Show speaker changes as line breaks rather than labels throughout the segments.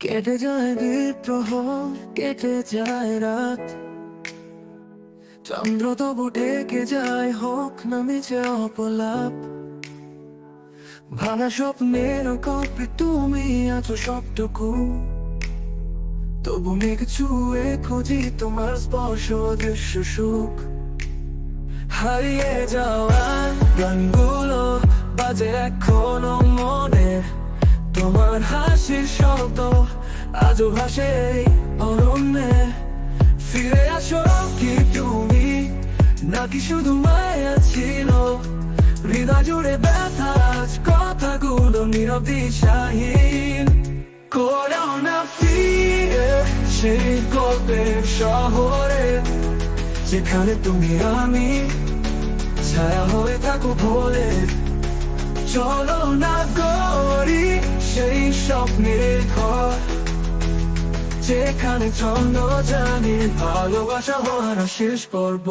কেটে যায় বিদ্রোহ, কেটে যায় রাত, চন্দ্র তবু ঢেকে যায়, হোক না মিছে অপলাপ। ভাঙা স্বপ্নের কপি তুমি আছো সবটুকু, তবু মেঘ ছুঁয়ে খুঁজি তোমার স্পর্শ দৃশ্য সুখ। হারিয়ে যাওয়া গানগুলো বাজে এখনো মনে, তোমার হাসির শব্দ আজও ভাসে এই অরণ্যে। ফিরে আসো কি তুমি, নাকি শুধু মায়া ছিল? হৃদয় জুড়ে ব্যথা, আজ কথাগুলো নীরব দিশাহীন। কোরাও না ফিরে সেই গল্পের শহরে, যেখানে তুমি আমি ছায়া হয়ে থাকো ভোলে। চলো না গড়ি সেই স্বপ্নের ঘর, যেখানে চন্দ্র জানি ভালোবাসা হারা শেষ পর্ব।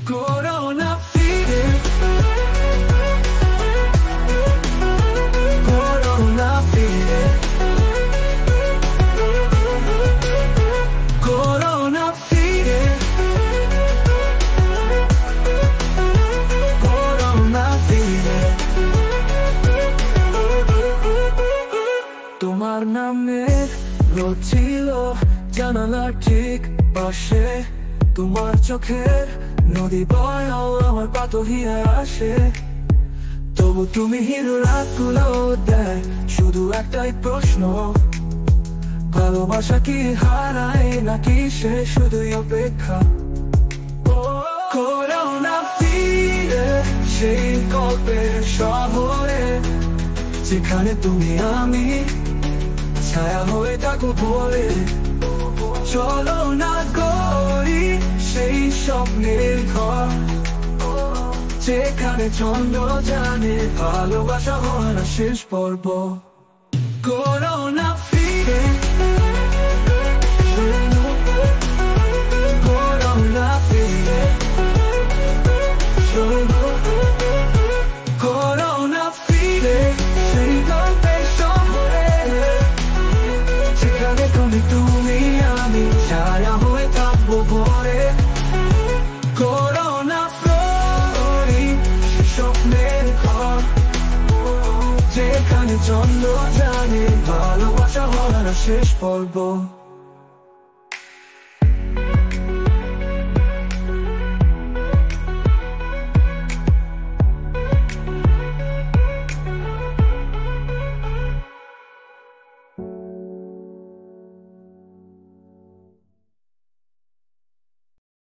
করো না ফিরে, করো না ফিরে, করো না ফিরে, করো না ফিরে। তোমার নামে রোদ ছিল জানালার ঠিক পাশে, তোমার চোখের নদী বয়াও আমার পাতহিয়া আসে। তবু তুমি হিরো রাতগুলো দেয় শুধু একটাই প্রশ্ন, ভালোবাসা কি হারায় নাকি সে শুধুই অপেক্ষা? করো না ফিরে সেই গল্পের শহরে, যেখানে তুমি আমি ছায়া হয়ে থাকো ভোলে। চলো না গড়ি সেই স্বপ্নের ঘর, যেখানে চন্দ্র জানে ভালোবাসা হারা শেষ পর্ব। করো না ফিরে, করো না ফিরে, করো না ফিরে সেই গল্পের শহরে, যেখানে তুমি আমি ছায়া হয়ে থাকবো ভোরে। করো না ফিরে স্বপ্নের ঘর, যেখানে চন্দ্র জানে ভালোবাসা হারা শেষ পর্ব।